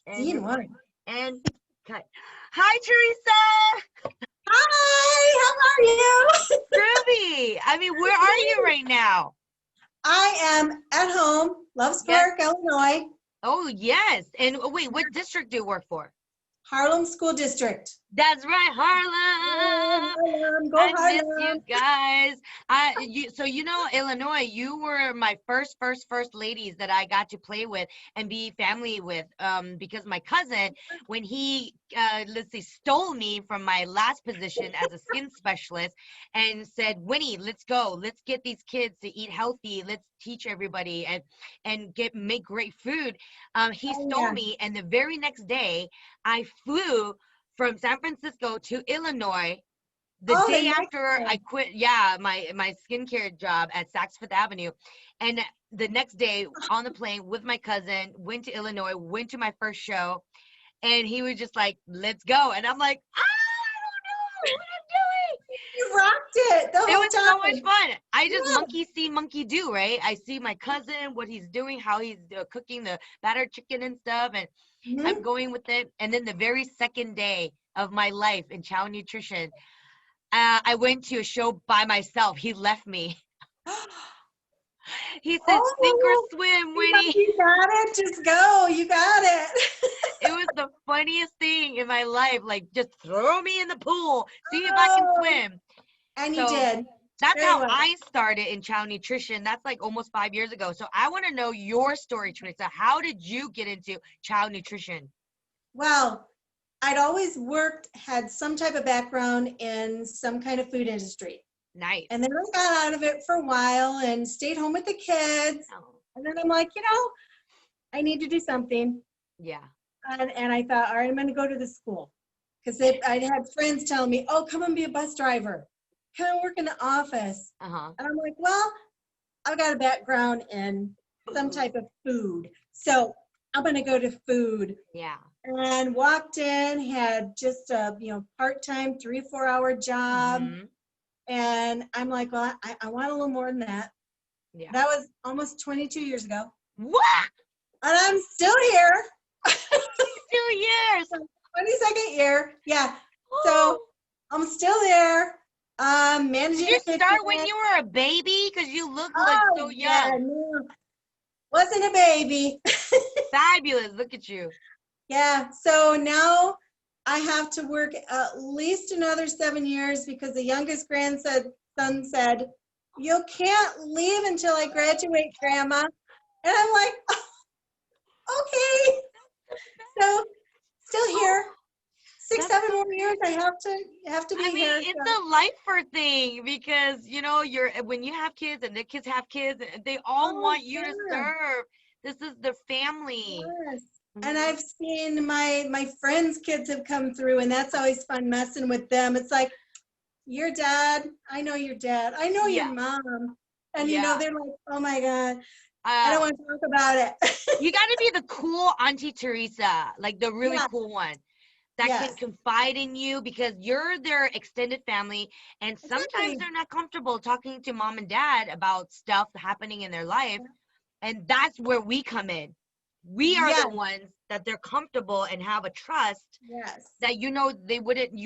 And Scene one. and cut. Hi, Teresa. Hi, how are you? Groovy. I mean, where are you right now? I am at home, Loves Yes. Park, Illinois, Oh, yes. And wait, what district do you work for? Harlem School District. That's right, Go Harlem. Harlem, go I miss you Harlem. guys. So Illinois, you were my first ladies that I got to play with and be family with. Because my cousin, when he let's say stole me from my last position as a skin specialist and said, Winnie, let's go. Let's get these kids to eat healthy. Let's teach everybody and make great food. He Oh, stole yeah. me, and the very next day I flew from San Francisco to Illinois the Oh, the day next after I day. quit, my skincare job at Saks Fifth Avenue. And the next day on the plane with my cousin, went to Illinois, went to my first show, and he was just like, let's go. And I'm like, I don't know what You rocked it the I'm doing. It whole was so much time. fun. I just Yeah. monkey see, monkey do, right? I see my cousin, what he's doing, how he's cooking the battered chicken and stuff, and I'm Mhm. going with it. And then the very second day of my life in Chow Nutrition, I went to a show by myself. He left me. He said, sink or Oh, swim, he's like, Winnie. you got it. Just go. You got it. It was the funniest thing in my life. Like, just throw me in the pool, see if I can Oh, swim. and you So did that's very how well. I started in Chow Nutrition. That's like almost 5 years ago. So I want to know your story, Teresa. How did you get into Chow Nutrition? Well, I'd always worked, had some type of background in some kind of food industry. Nice. And then I got out of it for a while and stayed home with the kids. Oh, And then I'm like, I need to do something. yeah. And I thought, all right, I'm going to go to the school. Because I had friends telling me, oh, come and be a bus driver. Come and work in the office. Uh-huh. And I'm like, well, I've got a background in some type of food. So I'm going to go to food. Yeah. And walked in, had just a part-time 3 or 4 hour job. Mm-hmm. And I'm like, well, I want a little more than that. Yeah. That was almost 22 years ago. What? And I'm still here. 2 years. 22nd year. Yeah. So I'm still there. Did Managing you a kitchen. start when you were a baby? Because you look like so Oh, yeah. young. No, wasn't a baby. Fabulous. Look at you. Yeah. So now I have to work at least another 7 years because the youngest grandson said, you can't leave until I graduate, Grandma. And I'm like, oh, okay. So still here. Six, That's 7 so more years. I have to be I mean, here. it's So. a lifer thing because you're when you have kids and the kids have kids, they all Oh, want you to yeah. serve. This is their family. Yes. And Mhm. I've seen my friends' kids have come through, and that's always fun messing with them. It's like, your dad, I know your dad, I know your Yeah, mom. And yeah. they're like, oh my God, I don't Uh, want to talk about it. you got to be the cool Auntie Teresa, like the really Yeah, cool one that can yes, confide in you because you're their extended family, and sometimes exactly. they're not comfortable talking to mom and dad about stuff happening in their life. And that's where we come in. We are Yes, the ones that they're comfortable and have a trust yes, that you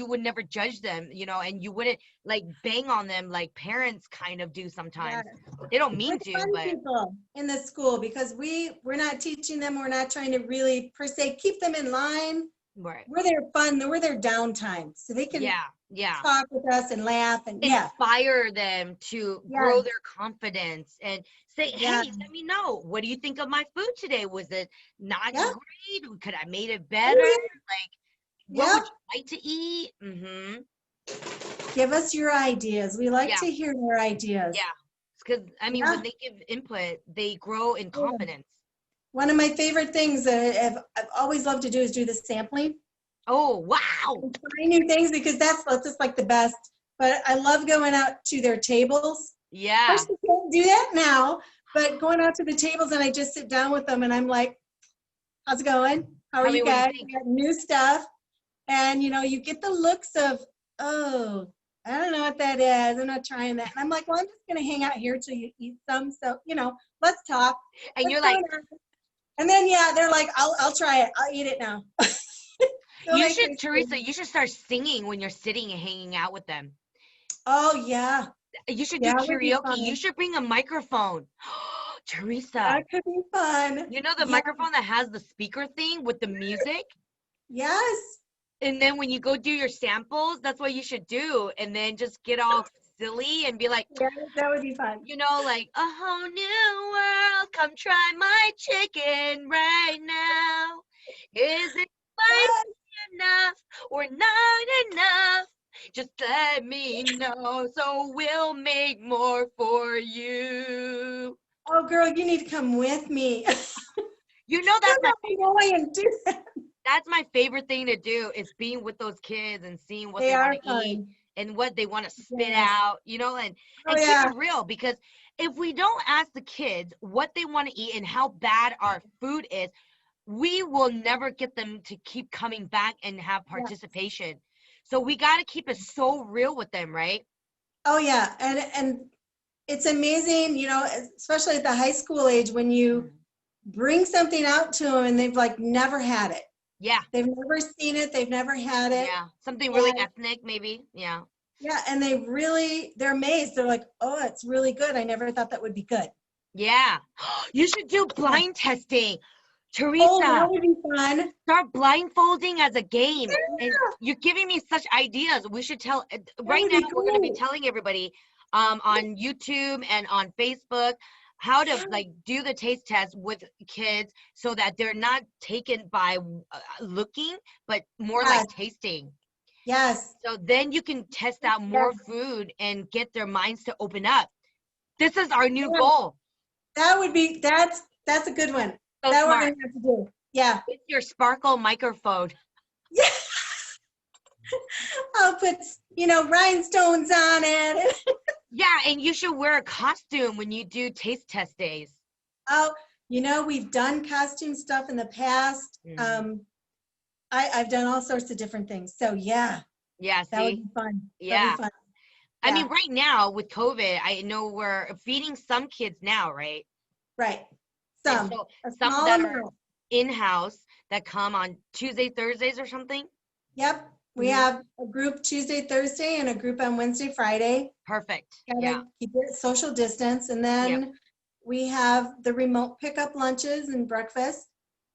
would never judge them, and you wouldn't like bang on them like parents kind of do yes. sometimes. They don't We're mean the to, fun but people in the school because we're not teaching them. We're not trying to really per se keep them in line. right. We're their fun. We're their downtime, so they can Yeah, yeah. talk with us and laugh and yeah, Inspire them to grow yes, their confidence and say, yeah, hey, let me know. What do you think of my food today? Was it not yeah. great? Could I made it better? Oh, Like, yeah. what would Yep. you like to eat? Mm-hmm. Give us your ideas. We like Yeah, to hear your ideas. yeah. Because I mean, Yeah. when they give input, they grow in Yeah. confidence. One of my favorite things that I've always loved to do is do the sampling Oh, wow. and try new things because that's just like the best. But I love going out to their tables. Of Yeah. course, you can't do that now, but going out to the tables and I just sit down with them and I'm like, how's it going? How are Tell me you what you guys? think. You got new stuff. And you get the looks of, oh, I don't know what that is. I'm not trying that. And I'm like, well, I'm just gonna hang out here till you eat some. So, let's talk. And What's you're like, going on? And then, they're like, I'll try it. I'll eat it now. You should, Teresa, you should start singing when you're sitting and hanging out with them. Oh, yeah. You should do That would be karaoke. You fun. should bring a microphone. Teresa, That could be fun. you know the Yeah. microphone that has the speaker thing with the music? Yes. And then when you go do your samples, that's what you should do. And then just get all silly and be like, Yeah, that would be fun. you know, like, a whole new world, come try my chicken right now. Is it spicy enough or not enough? Just let me know so we'll make more for you. Oh, girl, you need to come with me. You know that's my and do that. that's my favorite thing to do is being with those kids and seeing what They they are want to eat fun. and what they want to spit Yes. out, you know, and Oh, keep yeah. it real, because if we don't ask the kids what they want to eat and how bad our food is, we will never get them to keep coming back and have participation. So we got to keep it so real with them, right? Oh, yeah. And it's amazing, you know, especially at the high school age when you bring something out to them and they've like never had it. Yeah. They've never seen it. They've never had it. Yeah. Something really And- ethnic, maybe. Yeah. Yeah. And they're amazed. They're like, oh, it's really good. I never thought that would be good. Yeah. You should do blind testing. Teresa, Oh, that would be fun. start blindfolding as a game. And you're giving me such ideas. We should tell right would now be we're going to be great. telling everybody on YouTube and on Facebook how to like do the taste test with kids so that they're not taken by looking, but more like tasting. Yes. So then you can test out more food and get their minds to open up. This is our new goal. That would be, that's a good one. So that smart. we're going to have to do. Yeah. With your sparkle microphone. Yeah. I'll put, you know, rhinestones on it. Yeah, and you should wear a costume when you do taste test days. Oh, you know, we've done costume stuff in the past. I've done all sorts of different things. So yeah. Yeah, that would see? be fun. Yeah. That'd be fun. I mean, right now with COVID, I know we're feeding some kids now, right? Right. And Some. so A some small that are amount. in-house that come on Tuesday, Thursdays or something. Yep. We have a group Tuesday, Thursday, and a group on Wednesday, Friday. Perfect. Gotta Yeah. keep it social distance. And then we have the remote pickup lunches and breakfast.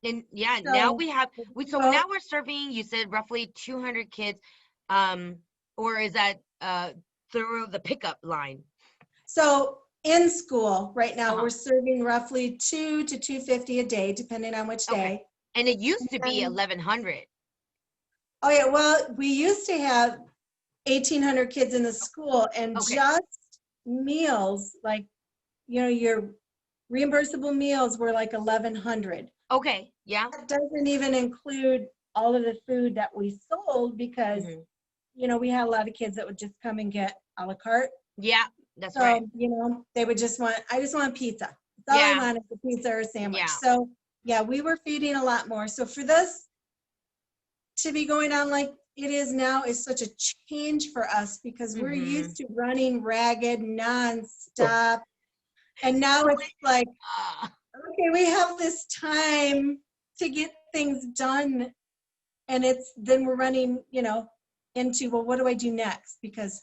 And yeah, So, now we have, so well- now we're serving, you said roughly 200 kids, or is that through the pickup line? So in school right now, Uh-huh. we're serving roughly 2 to 250 a day, depending on which day. Okay. And it used to be 1,100. Oh yeah, well, we used to have 1,800 kids in the school, and just meals, like, you know, your reimbursable meals were like 1,100. Okay, yeah. That doesn't even include all of the food that we sold because, you know, we had a lot of kids that would just come and get a la carte. Yeah, that's So, right. you know, they would just want, I just want pizza. That's all I wanted, a pizza or a sandwich. Yeah. So, yeah, we were feeding a lot more. So for this to be going on like it is now is such a change for us because we're used to running ragged nonstop. And now it's like, okay, we have this time to get things done. And then we're running, you know, into, well, what do I do next? Because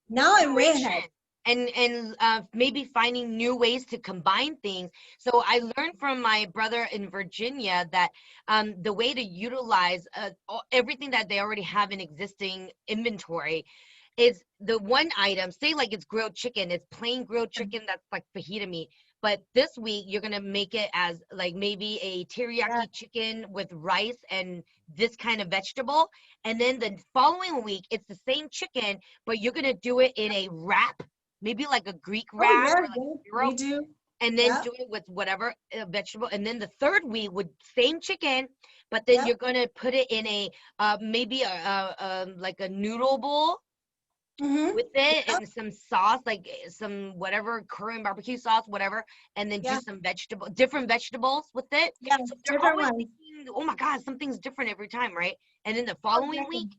now I'm way ahead. And maybe finding new ways to combine things. So I learned from my brother in Virginia that the way to utilize everything that they already have in existing inventory is the one item, say like it's grilled chicken, it's plain grilled chicken that's like fajita meat. But this week you're gonna make it as like maybe a teriyaki chicken with rice and this kind of vegetable. And then the following week it's the same chicken, but you're gonna do it in a wrap. Maybe like a Greek wrap or like we do. And then do it with whatever vegetable. And then the third week with same chicken, but then you're gonna put it in a maybe like a noodle bowl with it and some sauce, like some whatever Korean barbecue sauce, whatever, and then do some different vegetables with it. Yeah, so they're different always ones. thinking, oh my God, something's different every time, right? And then the following week,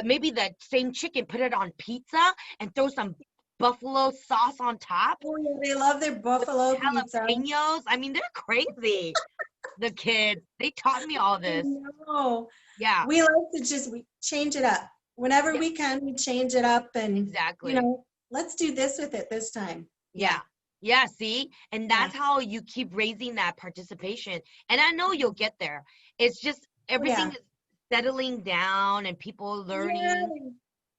maybe that same chicken, put it on pizza and throw some buffalo sauce on top. Oh yeah, they love their buffalo pizza. Jalapenos. I mean, they're crazy. The kids, they taught me all this. No, Yeah, we like to just we change it up. Whenever yeah, we can, we change it up and, exactly. let's do this with it this time. Yeah. Yeah. Yeah, see? And Yeah. that's how you keep raising that participation. And I know you'll get there. It's just Oh, yeah. everything is settling down and people Yeah, learning.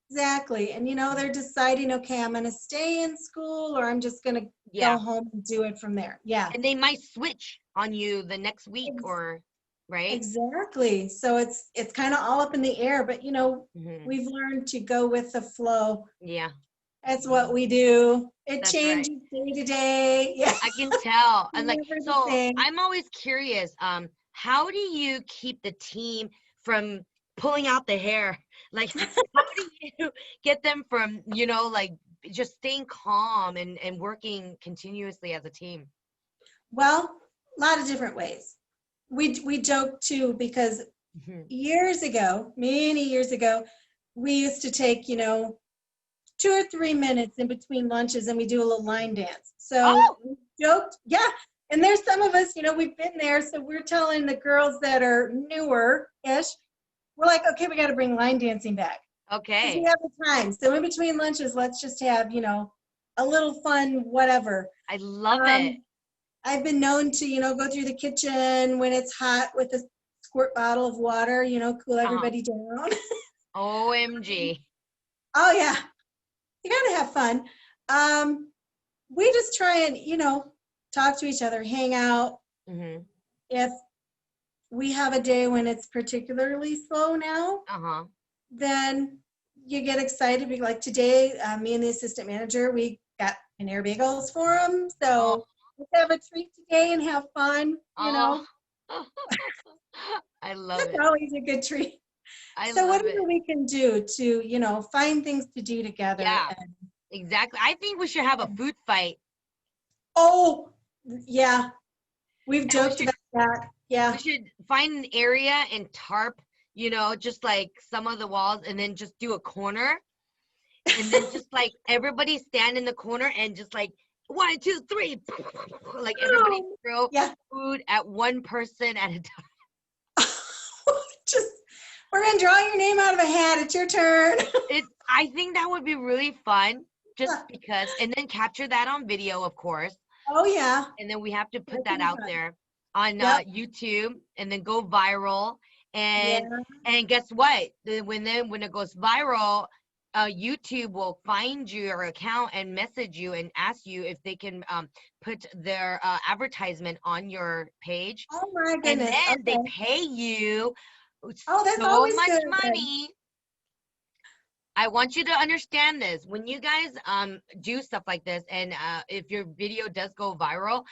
exactly. And they're deciding, okay, I'm going to stay in school or I'm just going to go Yeah. home and do it from there. Yeah. And they might switch on you the next week Ex- or right? Exactly. So it's kind of all up in the air, but Hmm. we've learned to go with the flow. Yeah, That's what we do. It that's right. changes day to day. Yeah. I can tell. And like, Never the so same. I'm always curious, how do you keep the team from pulling out the hair? Like, how do you get them from, like just staying calm and working continuously as a team? Well, a lot of different ways. We joke too because Mhm. years ago, many years ago, we used to take, 2 or 3 minutes in between lunches and we do a little line dance. So Oh, we joked, yeah. And there's some of us, we've been there. So we're telling the girls that are newer-ish, we're like, okay, we got to bring line dancing back because we okay. have the time. So in between lunches, let's just have, a little fun, whatever. I love it. Um, I've been known to, go through the kitchen when it's hot with a squirt bottle of water, cool Uh-huh. everybody down. OMG. Oh yeah, you gotta have fun. We just try and, talk to each other, hang out. Hmm. If we have a day when it's particularly slow now, Uh-huh. then you get excited. Like today, me and the assistant manager, we got Panera Bagels for them. Oh, So let's have a treat today and have fun. oh. I love That's it. always a good treat. I So love whatever it. we can do to, find things to do together. Yeah, exactly. I think we should have a food fight. Oh, yeah, we've And we joked should about that. we Yeah. should find an area and tarp, just like some of the walls and then just do a corner and then just like everybody stand in the corner and just like 1, 2, 3, like everybody Oh, throw yeah. food at one person at a time. Just, we're gonna draw your name out of a hat. It's your turn. I think that would be really fun just because, and then capture that on video, of course. Oh yeah. And then we have to That put could that be out fun. there on Yep. YouTube and then go viral. Yeah. And guess what? When it goes viral, YouTube will find your account and message you and ask you if they can put their advertisement on your page, Oh my and goodness. then they Okay. pay you Oh, that's so always much good. money. I want you to understand this. When you guys do stuff like this, and if your video does go viral,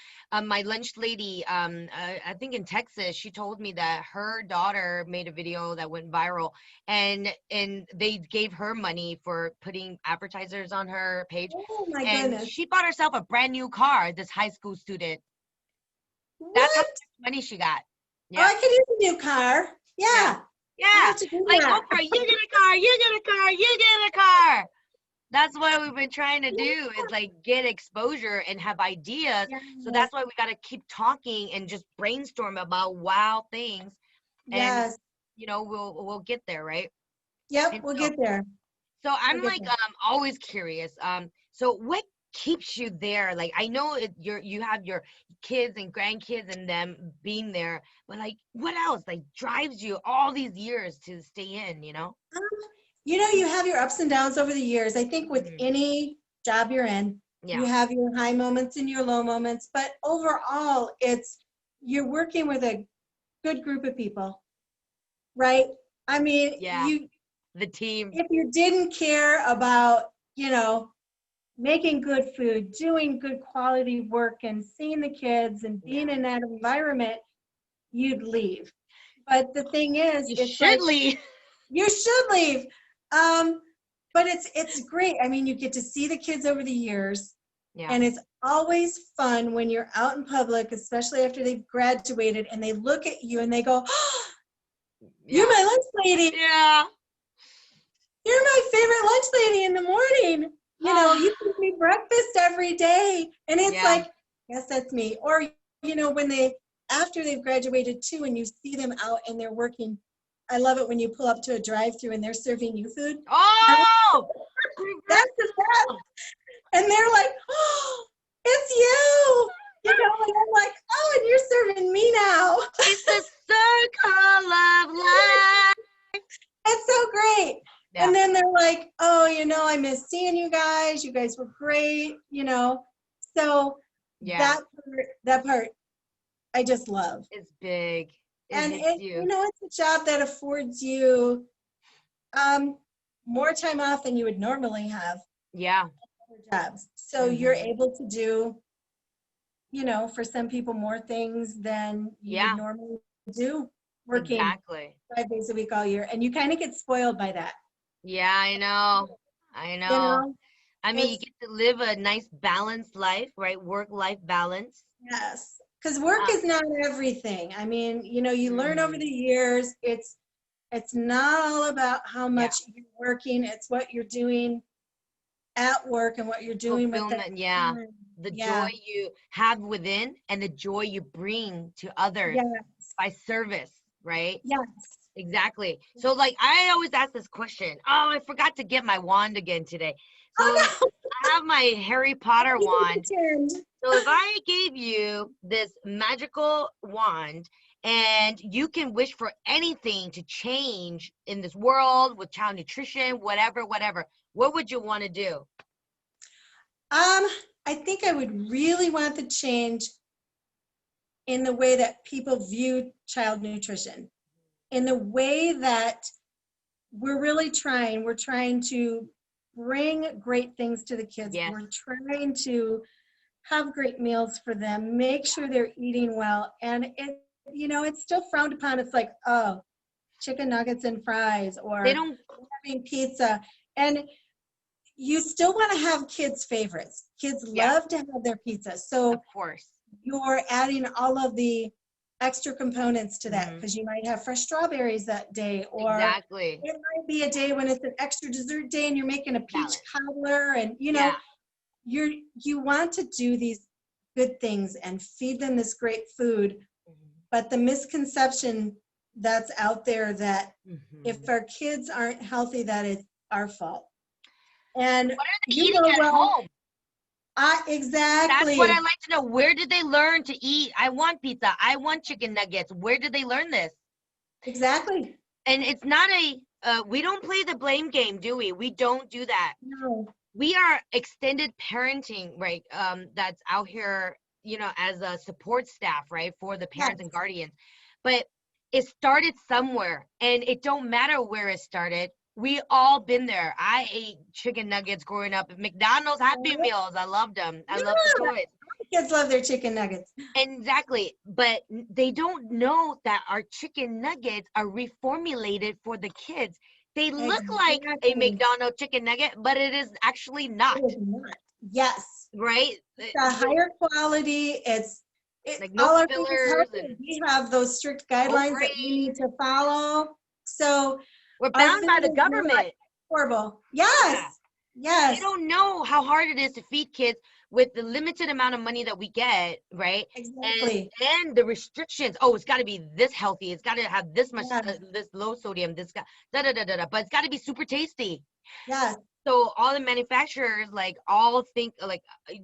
my lunch lady, I think in Texas, she told me that her daughter made a video that went viral, and they gave her money for putting advertisers on her page, Oh my and goodness. she bought herself a brand new car. This high school student. That's how What? much money she got. Oh, Yeah, I could use a new car. yeah, Yeah. I yeah. have to do Like that. Oprah, you get a car, you get a car, you get a car. That's what we've been trying to do is like get exposure and have ideas. So Yes. that's why we got to keep talking and just brainstorm about wild things, and Yes. we'll get there, right? Yep. And We'll so get there. so We'll I'm get like there. always curious. So what keeps you there? Like I know you have your kids and grandkids and them being there, but like what else like drives you all these years to stay in, Um, you have your ups and downs over the years. I think with Mhm. any job you're in, you Yeah. have your high moments and your low moments, but overall, you're working with a good group of people, right? I mean, Yeah. The team. if you didn't care about, making good food, doing good quality work, and seeing the kids and being Yeah. in that environment, you'd leave. But the thing is, You it's should like leave. you should leave. Um, but it's great. I mean, you get to see the kids over the years, Yeah. and it's always fun when you're out in public, especially after they've graduated, and they look at you and they go, oh, "You're Yeah. my lunch lady. Yeah. You're my favorite lunch lady in the morning. You give me breakfast every day." And it's Yeah. like, yes, that's me. Or when they after they've graduated too, and you see them out and they're working. I love it when you pull up to a drive-through and they're serving you food. Oh, That's the best. And they're like, oh, it's you. You know, and I'm like, oh, and you're serving me now. it's the circle of life. It's so great. Yeah. And then they're like, oh, you know, I miss seeing you guys. You guys were great, you know. So Yeah. that part I just love. It's big. And you know, it's a job that affords you more time off than you would normally have. Yeah. Jobs. So you're able to do, you know, for some people more things than you would normally do working 5 days a week all year. And you kind of get spoiled by that. Yeah, I know. You know, I mean, you get to live a nice balanced life, right? Work-life balance. Yes. Because work is not everything. I mean, you know, you learn over the years. It's not all about how much you're working. It's what you're doing at work and what you're doing with that. Yeah. The joy you have within and the joy you bring to others by service, right? Yes. Exactly. So like I always ask this question. Oh, I forgot to get my wand again today. So I have my Harry Potter wand. So if I gave you this magical wand and you can wish for anything to change in this world with child nutrition, whatever, what would you want to do? I think I would really want the change in the way that people view child nutrition, in the way that we're trying to bring great things to the kids. Yes. We're trying to have great meals for them, make sure they're eating well. And it, you know, it's still frowned upon. It's like, oh, chicken nuggets and fries, or They don't having pizza. And you still want to have kids' favorites. Kids love to have their pizza. So of course you're adding all of the extra components to that, because you might have fresh strawberries that day, or it might be a day when it's an extra dessert day and you're making a peach cobbler, and you know, you want to do these good things and feed them this great food. But the misconception that's out there that if our kids aren't healthy, that is our fault. And what are they eating at home? Exactly. That's what I like to know. Where did they learn to eat? I want pizza. I want chicken nuggets. Where did they learn this? Exactly. And it's not we don't play the blame game, do we? We don't do that. No. We are extended parenting, right? That's out here, you know, as a support staff, right? For the parents and guardians. But it started somewhere, and it don't matter where it started. We all been there. I ate chicken nuggets growing up at McDonald's Happy Meals. I loved them. I love the toys. Kids love their chicken nuggets. Exactly. But they don't know that our chicken nuggets are reformulated for the kids. They look like a McDonald's chicken nugget, but it is actually not. It is not. Yes. Right? It's a higher quality. It's like no fillers. We have those strict guidelines that we need to follow. So we're bound by the government. Horrible. Yes. Yes. They don't know how hard it is to feed kids with the limited amount of money that we get, right? Exactly. And the restrictions. Oh, it's got to be this healthy. It's got to have this much, this low sodium, this but it's got to be super tasty. Yes. So all the manufacturers all think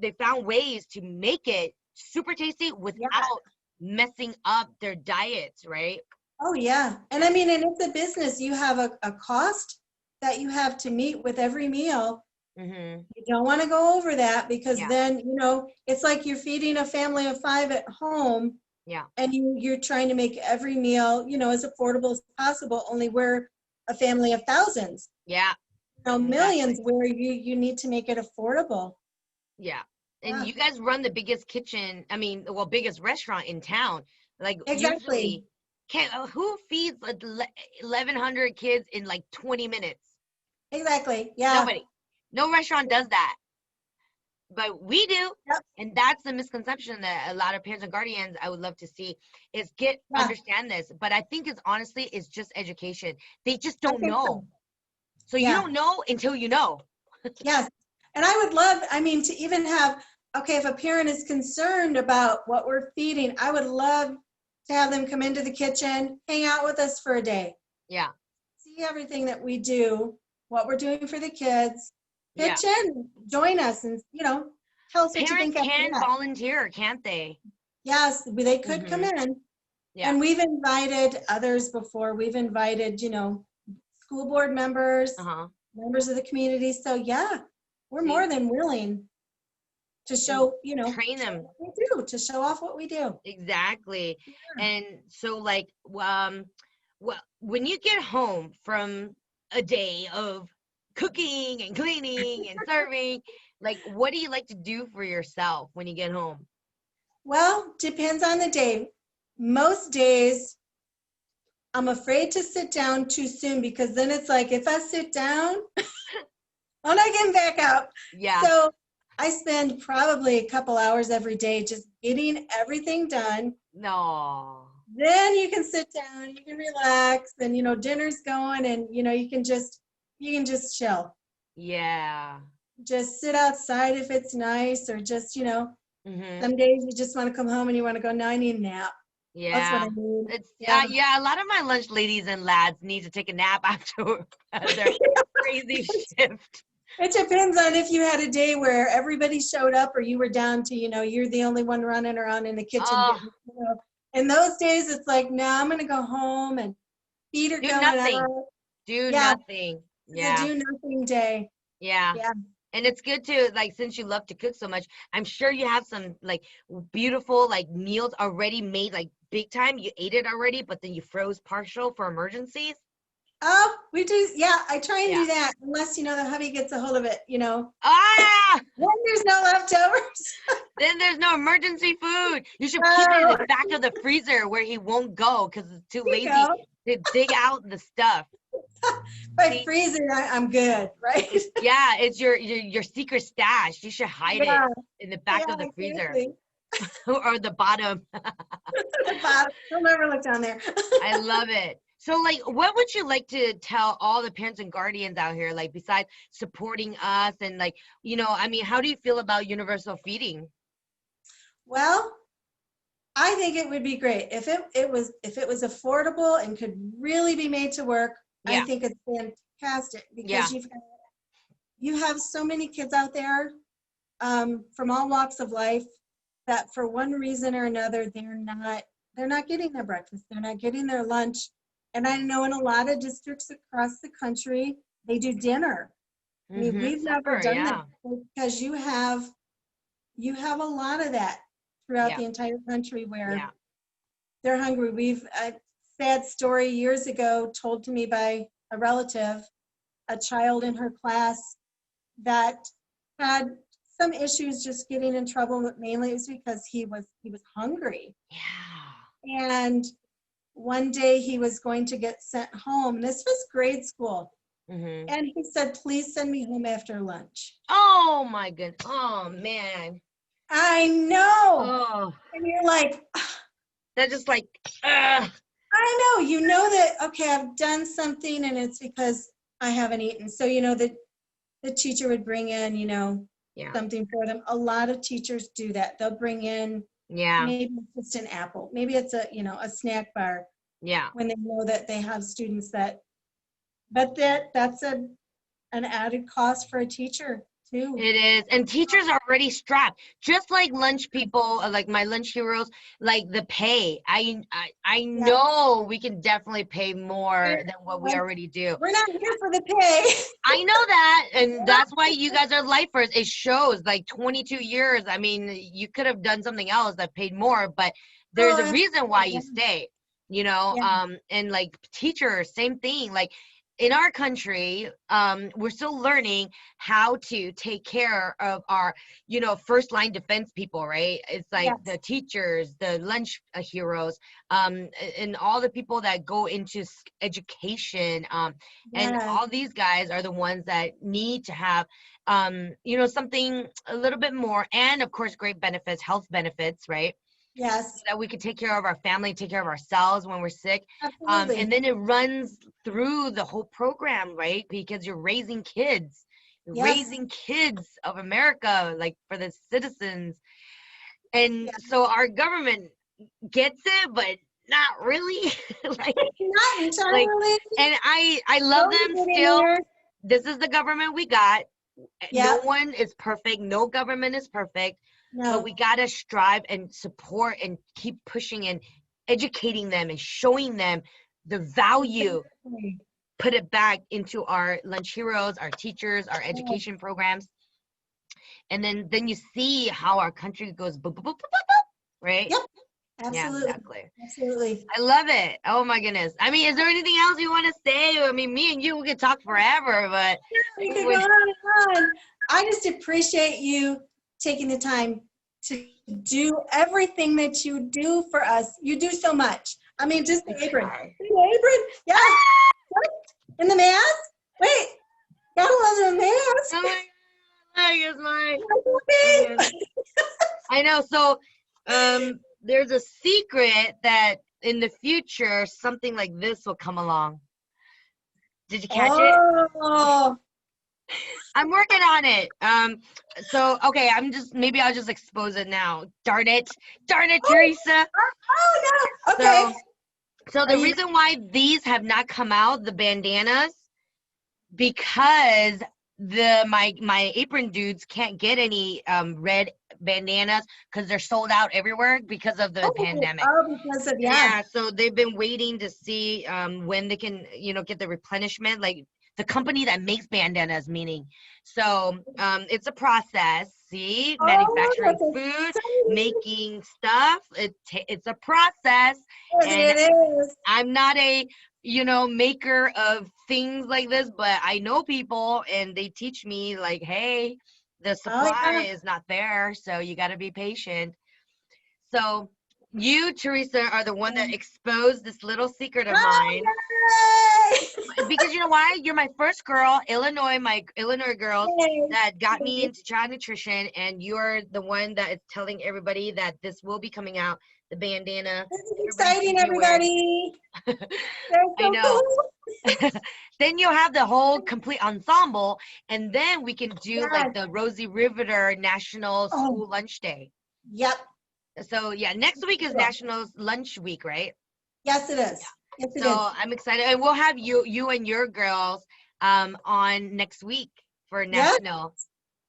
they found ways to make it super tasty without messing up their diets, right? Oh yeah. And I mean, and it's a business. You have a cost that you have to meet with every meal. You don't want to go over that, because then, you know, it's like you're feeding a family of 5 at home. Yeah. And you're trying to make every meal, you know, as affordable as possible. Only we're a family of thousands. Yeah. You know, millions, where you need to make it affordable. Yeah. And you guys run the biggest biggest restaurant in town. Exactly. Who feeds 1,100 kids in 20 minutes? Exactly. Yeah. Nobody. No restaurant does that. But we do. Yep. And that's the misconception that a lot of parents and guardians I would love to see is understand this. But I think it's just education. They just don't know. So you don't know until you know. Yes. And I would love, to even have, if a parent is concerned about what we're feeding, I would love to have them come into the kitchen, hang out with us for a day, Yeah. see everything that we do, what we're doing for the kids, Yeah. pitch in, join us, and tell us what you Parents think after can that. volunteer, can't they? Yes, they could come in. Yeah. And we've invited others before. We've invited, school board members, members of the community. So yeah, we're more than willing to show, train them. what we do, to show off what we do. Exactly. Yeah. And so like, well, when you get home from a day of cooking and cleaning and serving, like, what do you like to do for yourself when you get home? Well, depends on the day. Most days, I'm afraid to sit down too soon because then it's like, if I sit down, I'm not getting back up. Yeah. So I spend probably a couple hours every day just getting everything done. No. Then you can sit down, you can relax, and dinner's going, and you can just chill. Yeah. Just sit outside if it's nice, or just some days you just want to come home and you want to go, no, I need a nap. Yeah. That's what I need. It's a lot of my lunch ladies and lads need to take a nap after their crazy shift. It depends on if you had a day where everybody showed up or you were down to, you're the only one running around in the kitchen. In those days, it's like, no, I'm going to go home and feet are going out. Do nothing. Yeah. Do nothing day. Yeah. Yeah. And it's good to, like, since you love to cook so much, I'm sure you have some, like, beautiful, like, meals already made, like, big time. You ate it already, but then you froze partial for emergencies. Oh, we do. Yeah, I try and do that, unless, the hubby gets a hold of it, Ah! Then there's no leftovers. Then there's no emergency food. You should keep it in the back of the freezer where he won't go because it's too lazy to dig out the stuff. By freezer, I'm good, right? Yeah, it's your secret stash. You should hide it in the back of the freezer. Or the bottom. The bottom. Don't ever look down there. I love it. So, like, what would you like to tell all the parents and guardians out here, like, besides supporting us and, like, how do you feel about universal feeding? Well, I think it would be great if it was affordable and could really be made to work. I think it's fantastic because you have so many kids out there from all walks of life that for one reason or another they're not getting their breakfast, they're not getting their lunch. And I know in a lot of districts across the country, they do dinner. I mean, we've never done that because you have a lot of that throughout the entire country where they're hungry. A sad story years ago told to me by a relative, a child in her class that had some issues just getting in trouble, but mainly it was because he was hungry. Yeah. And one day he was going to get sent home. This was grade school. And he said, please send me home after lunch. Oh my goodness. Oh man. I know. Oh. And you're like, that's just like, I know. You know that, okay, I've done something and it's because I haven't eaten. So, the teacher would bring in, something for them. A lot of teachers do that. They'll bring in maybe just an apple. Maybe it's a snack bar. Yeah. When they know that they have students but that's an added cost for a teacher too. It is. And teachers are already strapped. Just like lunch people, like my lunch heroes, like the pay. I know we can definitely pay more than what we already do. We're not here for the pay. I know that. And that's why you guys are lifers. It shows like 22 years. I mean, you could have done something else that paid more, but there's a reason why you stay, and like teachers, same thing. Like, in our country, we're still learning how to take care of our, first line defense people, right? It's like the teachers, the lunch heroes, and all the people that go into education. And all these guys are the ones that need to have, something a little bit more. And of course, great benefits, health benefits, right? Yes. So that we can take care of our family, take care of ourselves when we're sick. Absolutely. And then it runs through the whole program, right? Because you're raising kids, raising kids of America, like for the citizens. And so our government gets it, but not really. like, Not like, entirely. and I love Slowly them getting still. there. This is the government we got. No Yep. one is perfect. No government is perfect. But No. we gotta strive and support and keep pushing and educating them and showing them the value. Exactly. Put it back into our lunch heroes, our teachers, our education programs, and then you see how our country goes boop, boop, boop, boop, boop, boop, right? Yep. Yeah, Absolutely. exactly. Absolutely. I love it. Oh my goodness. I mean, is there anything else you want to say? I mean, me and you, we could talk forever, but We could go on and on. I just appreciate you taking the time to do everything that you do for us. You do so much. I mean, just the apron. try. The apron? Yeah. What? And the mask? Wait. Gotta love the mask. Oh my God, it's mine. Okay. I know. So, there's a secret that in the future something like this will come along. Did you catch it? Oh. I'm working on it. So okay, maybe I'll just expose it now. Darn it, Teresa. Oh no. Okay. So the reason why these have not come out, the bandanas, because my apron dudes can't get any red bandanas because they're sold out everywhere because of the pandemic. Oh, because of Yeah, so they've been waiting to see when they can, get the replenishment, like the company that makes bandanas, meaning. So it's a process. See, manufacturing Oh, food, making stuff. It's a process, and it is. I'm not a maker of things like this, but I know people, and they teach me like, hey, the supply is not there, so you got to be patient. So you, Teresa, are the one that exposed this little secret of mine. Because you know why? You're my first girl, my Illinois girls that got me into child nutrition, and you're the one that is telling everybody that this will be coming out, the bandana. This is exciting, everybody. I know. Then you'll have the whole complete ensemble, and then we can do like the Rosie Riveter National School Lunch Day. Yep. So yeah, next week is National Lunch Week, right? Yes, it is. Yes, it is. So I'm excited, and we'll have you and your girls on next week for National.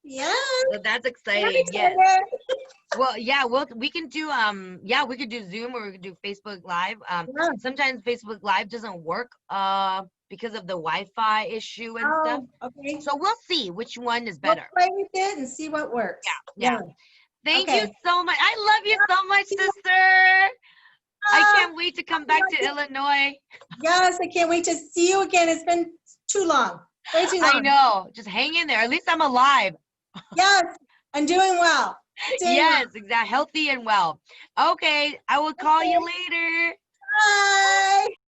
Yeah. So that's exciting. Yes. Well, yeah, we can do we could do Zoom, or we could do Facebook Live. Sometimes Facebook Live doesn't work because of the Wi-Fi issue and stuff. Okay. So we'll see which one is better. We'll play with it and see what works. Yeah. Thank you so much. I love you so much, sister. I can't wait to come back to Illinois. Yes, I can't wait to see you again. It's been too long. Way too long. I know. Just hang in there. At least I'm alive. Yes, I'm doing well. Yes, exactly. Healthy and well. Okay, I will call you later. Bye.